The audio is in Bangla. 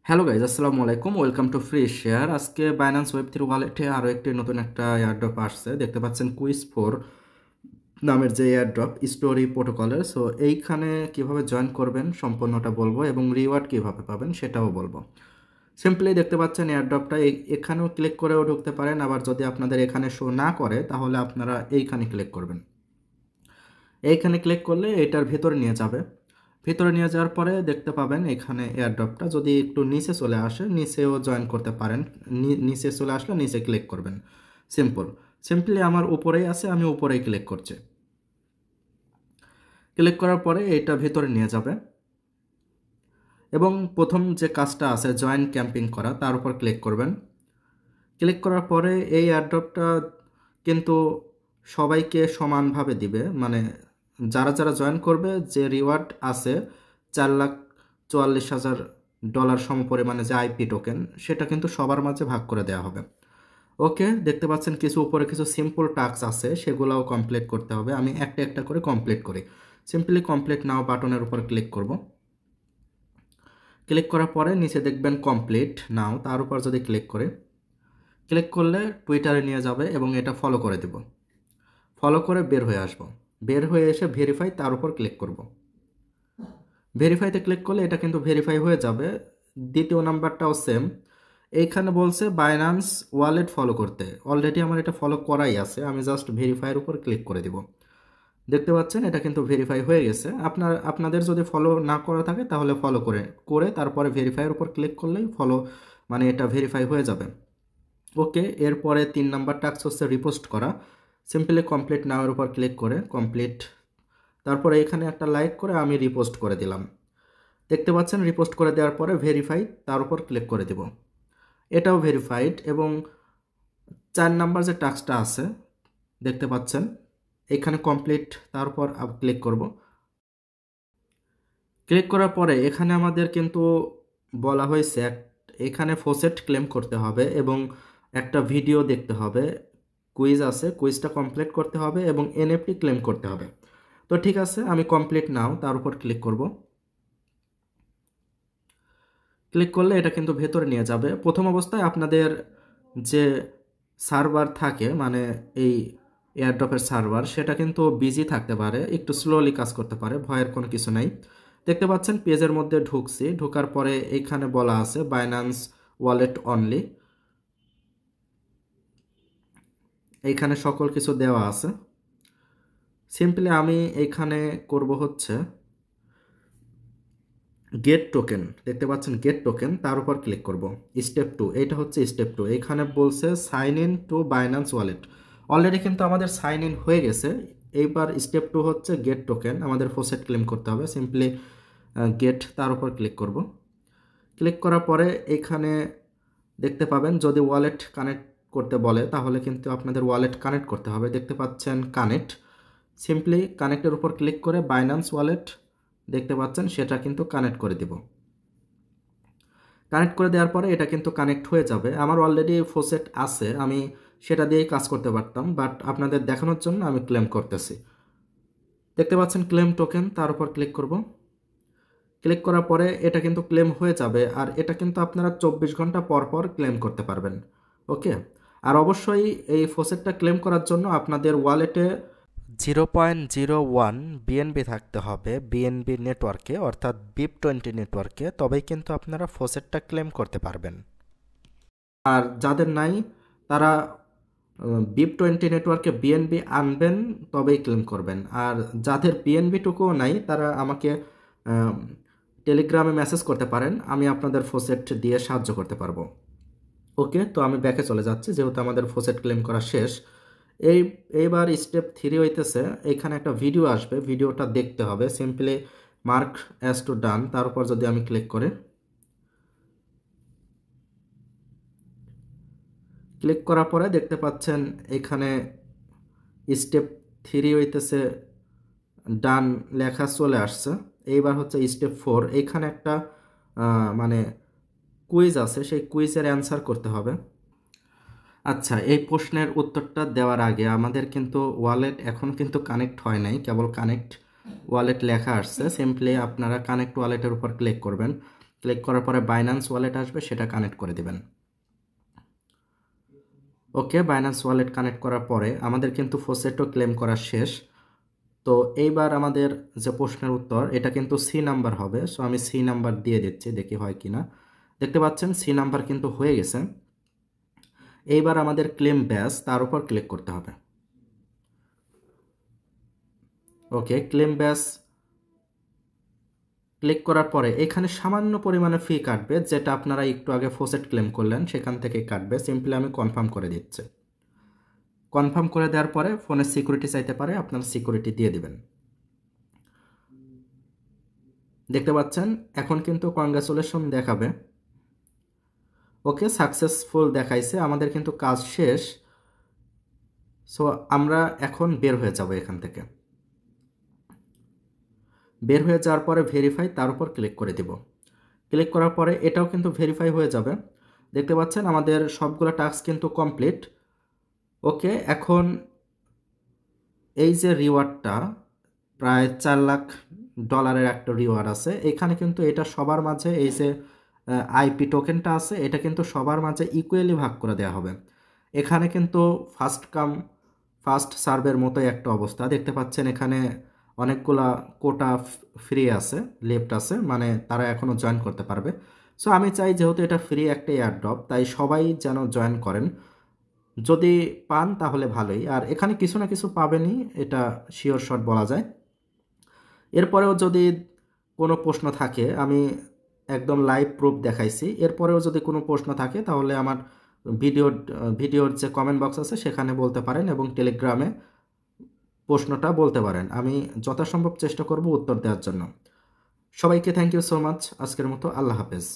হ্যালো গাইজ, আসসালামু আলাইকুম। Welcome to free share. আজকে বাইন্যান্স ওয়েব3 ওয়ালেটে আরও একটি নতুন একটা এয়ারড্রপ আসছে। দেখতে পাচ্ছেন কুইজ 4 নামের যে এয়ারড্রপ স্টোরি প্রোটোকলের। সো এইখানে কিভাবে জয়েন করবেন সম্পূর্ণটা বলবো এবং রিওয়ার্ড কিভাবে পাবেন সেটাও বলবো। সিম্পলি দেখতে পাচ্ছেন এয়ারড্রপটা এখানেও ক্লিক করেও ঢুকতে পারেন, আবার যদি আপনাদের এখানে শো না করে তাহলে আপনারা এইখানে ক্লিক করবেন। এইখানে ক্লিক করলে এটার ভেতরে নিয়ে যাবে। ভিতরে নিয়ে যাওয়ার পরে দেখতে পাবেন এখানে এয়ারড্রপটা যদি একটু নিচে চলে আসে নিচেও জয়েন করতে পারেন। নিচে চলে আসলে নিচে ক্লিক করবেন। সিম্পলি আমার উপরেই আছে, আমি উপরেই ক্লিক করছি। ক্লিক করার পরে এটা ভিতরে নিয়ে যাবে এবং প্রথম যে কাজটা আছে জয়েন ক্যাম্পিং করা তার উপর ক্লিক করবেন। ক্লিক করার পরে এই এয়ারড্রপটা কিন্তু সবাইকে সমানভাবে দিবে, মানে যারা যারা জয়েন করবে যে রিওয়ার্ড আছে $4,44,000 সমপরিমাণে যে আইপি টোকেন সেটা কিন্তু সবার মাঝে ভাগ করে দেওয়া হবে। ওকে, দেখতে পাচ্ছেন কিছু উপরে কিছু সিম্পল টাস্ক আছে, সেগুলোও কমপ্লিট করতে হবে। আমি একটা একটা করে কমপ্লিট করি। সিম্পলি কমপ্লিট নাও বাটনের উপর ক্লিক করব। ক্লিক করার পরে নিচে দেখবেন কমপ্লিট নাও, তার উপর যদি ক্লিক করলে টুইটারে নিয়ে যাবে এবং এটা ফলো করে দেব। ফলো করে বের হয়ে আসব। বের হয়ে এসে ভেরিফাই, তার উপর ক্লিক করব। ভেরিফাইতে ক্লিক করলে এটা কিন্তু ভেরিফাই হয়ে যাবে। দ্বিতীয় নাম্বারটাও সেম। এইখানে বলছে বাইন্যান্স ওয়ালেট ফলো করতে, অলরেডি আমার এটা ফলো করাই আছে, আমি জাস্ট ভেরিফাইয়ের উপর ক্লিক করে দিব। দেখতে পাচ্ছেন এটা কিন্তু ভেরিফাই হয়ে গেছে। আপনাদের যদি ফলো না করা থাকে তাহলে ফলো করে তারপরে ভেরিফাইয়ের উপর ক্লিক করলেই ফলো, মানে এটা ভেরিফাই হয়ে যাবে। ওকে, এরপরে 3 নাম্বার টাস্ক হচ্ছে রিপোস্ট করা। সিম্পলি কমপ্লিট নাওয়ের উপর ক্লিক করে কমপ্লিট, তারপরে এখানে একটা লাইক করে আমি রিপোস্ট করে দিলাম। দেখতে পাচ্ছেন রিপোস্ট করে দেওয়ার পরে ভেরিফাই, তার উপর ক্লিক করে দেব। এটাও ভেরিফাইড। এবং 4 নাম্বার যে টাস্কটা আছে দেখতে পাচ্ছেন এখানে কমপ্লিট, তার উপর ক্লিক করব। ক্লিক করার পরে এখানে আমাদের কিন্তু বলা হয়েছে এখানে ফসেট ক্লেম করতে হবে এবং একটা ভিডিও দেখতে হবে, কুইজ আছে, কুইজটা কমপ্লিট করতে হবে এবং এনএফটি ক্লেম করতে হবে। তো ঠিক আছে, আমি কমপ্লিট নাও তার উপর ক্লিক করব। ক্লিক করলে এটা কিন্তু ভেতরে নিয়ে যাবে। প্রথম অবস্থায় আপনাদের যে সার্ভার থাকে, মানে এই এয়ারড্রপের সার্ভার, সেটা কিন্তু বিজি থাকতে পারে, একটু স্লোলি কাজ করতে পারে, ভয়ের কোনো কিছু নাই। দেখতে পাচ্ছেন পেজের মধ্যে ঢুকছি, ঢোকার পরে এখানে বলা আছে বাইন্যান্স ওয়ালেট অনলি, এইখানে সকল কিছু দেওয়া আছে। সিম্পলি আমি এইখানে করব হচ্ছে গেট টোকেন। দেখতে পাচ্ছেন গেট টোকেন, তার উপর ক্লিক করব। স্টেপ 2, এইটা হচ্ছে স্টেপ 2। এখানে বলছে sign in to Binance wallet, already কিন্তু আমাদের সাইন ইন হয়ে গেছে। এইবার স্টেপ 2 হচ্ছে গেট টোকেন, আমাদের ফসেট ক্লেম করতে হবে। সিম্পলি গেট, তার উপর ক্লিক করব। ক্লিক করার পরে এখানে দেখতে পাবেন যদি ওয়ালেট কানেক্ট করতে বলে তাহলে কিন্তু আপনাদের ওয়ালেট কানেক্ট করতে হবে। দেখতে পাচ্ছেন কানেক্ট, সিম্পলি কানেক্টের উপর ক্লিক করে বাইন্যান্স ওয়ালেট দেখতে পাচ্ছেন সেটা কিন্তু কানেক্ট করে দিব। কানেক্ট করে দেওয়ার পরে এটা কিন্তু কানেক্ট হয়ে যাবে। আমার অলরেডি ফসেট আছে, আমি সেটা দিয়েই কাজ করতে পারতাম, বাট আপনাদের দেখানোর জন্য আমি ক্লেম করতেছি। দেখতে পাচ্ছেন ক্লেম টোকেন, তার উপর ক্লিক করব। ক্লিক করার পরে এটা কিন্তু ক্লেম হয়ে যাবে, আর এটা কিন্তু আপনারা 24 ঘন্টা পর পর ক্লেম করতে পারবেন। ওকে, আর অবশ্যই এই ফসেটটা ক্লেম করার জন্য আপনাদের ওয়ালেটে 0.01 বিএনবি থাকতে হবে, বিএনবি নেটওয়ার্কে, অর্থাৎ BIP20 নেটওয়ার্কে, তবেই কিন্তু আপনারা ফসেটটা ক্লেম করতে পারবেন। আর যাদের নাই তারা BIP20 নেটওয়ার্কে বিএনবি আনবেন, তবেই ক্লেম করবেন। আর যাদের বিএনবিটুকুও নাই তারা আমাকে টেলিগ্রামে মেসেজ করতে পারেন, আমি আপনাদের ফসেট দিয়ে সাহায্য করতে পারবো। ওকে, তো আমি ব্যাকে চলে যাচ্ছি যেহেতু আমাদের ফসেট ক্লেম করা শেষ। এইবার স্টেপ 3 হইতেছে এখানে একটা ভিডিও আসবে, ভিডিওটা দেখতে হবে। সিম্পলি মার্ক অ্যাজ টু ডান, তার উপর যদি আমি ক্লিক করি, ক্লিক করার পরে দেখতে পাচ্ছেন এখানে স্টেপ 3 হইতেছে ডান লেখা চলে আসছে। এইবার হচ্ছে স্টেপ 4, এইখানে একটা মানে কুইজ আছে, সেই কুইজের অ্যান্সার করতে হবে। আচ্ছা, এই প্রশ্নের উত্তরটা দেওয়ার আগে আমাদের কিন্তু ওয়ালেট এখন কিন্তু কানেক্ট হয় নাই, কেবল কানেক্ট ওয়ালেট লেখা আসছে। সিম্পলি আপনারা কানেক্ট ওয়ালেটের উপর ক্লিক করবেন। ক্লিক করার পরে বাইন্যান্স ওয়ালেট আসবে, সেটা কানেক্ট করে দিবেন। ওকে, বাইন্যান্স ওয়ালেট কানেক্ট করার পরে আমাদের কিন্তু ফসেটও ক্লেম করা শেষ। তো এইবার আমাদের যে প্রশ্নের উত্তর, এটা কিন্তু সি নাম্বার হবে। সো আমি সি নাম্বার দিয়ে দিচ্ছি, দেখি হয় কি না। দেখতে পাচ্ছেন সি নাম্বার কিন্তু হয়ে গেছে। এইবার আমাদের ক্লেম ব্যাস, তার উপর ক্লিক করতে হবে। ওকে, ক্লেম ব্যাস ক্লিক করার পরে এখানে সামান্য পরিমাণে ফি কাটবে, যেটা আপনারা একটু আগে ফসেট ক্লেম করলেন সেখান থেকে কাটবে। সিম্পলি আমি কনফার্ম করে দিচ্ছি। কনফার্ম করে দেওয়ার পরে ফোনের সিকিউরিটি চাইতে পারে, আপনার সিকিউরিটি দিয়ে দিবেন। দেখতে পাচ্ছেন এখন কিন্তু কংগ্রাচুলেশন দেখাবে। ওকে, সাকসেসফুল দেখাইছে, আমাদের কিন্তু কাজ শেষ। সো আমরা এখন বের হয়ে যাব এখান থেকে। বের হয়ে যাওয়ার পরে ভেরিফাই, তার উপর ক্লিক করে দেব। ক্লিক করার পরে এটাও কিন্তু ভেরিফাই হয়ে যাবে। দেখতে পাচ্ছেন আমাদের সবগুলো টাস্ক কিন্তু কমপ্লিট। ওকে, এখন এই যে রিওয়ার্ডটা, প্রায় $4 লাখ একটা রিওয়ার্ড আছে এখানে, কিন্তু এটা সবার মাঝে, এই যে আইপি টোকেনটা আছে এটা কিন্তু সবার মাঝে ইকুয়ালি ভাগ করে দেওয়া হবে। এখানে কিন্তু ফার্স্ট কাম ফার্স্ট সার্ভের মতো একটা অবস্থা। দেখতে পাচ্ছেন এখানে অনেকগুলা কোটা ফ্রি আছে, লেফট আছে, মানে তারা এখনও জয়েন করতে পারবে। সো আমি চাই যেহেতু এটা ফ্রি একটা এয়ারড্রপ, তাই সবাই যেন জয়েন করেন। যদি পান তাহলে ভালোই, আর এখানে কিছু না কিছু পাবেনই, এটা শিওর শট বলা যায়। এরপরেও যদি কোনো প্রশ্ন থাকে, আমি একদম লাইভ প্রুফ দেখাইছি, এরপরেও যদি কোনো প্রশ্ন থাকে তাহলে আমার ভিডিওর যে কমেন্ট বক্স আছে সেখানে বলতে পারেন, এবং টেলিগ্রামে প্রশ্নটা বলতে পারেন। আমি যথাসম্ভব চেষ্টা করব উত্তর দেওয়ার জন্য। সবাইকে থ্যাংক ইউ সো মাচ। আজকের মতো আল্লাহ হাফেজ।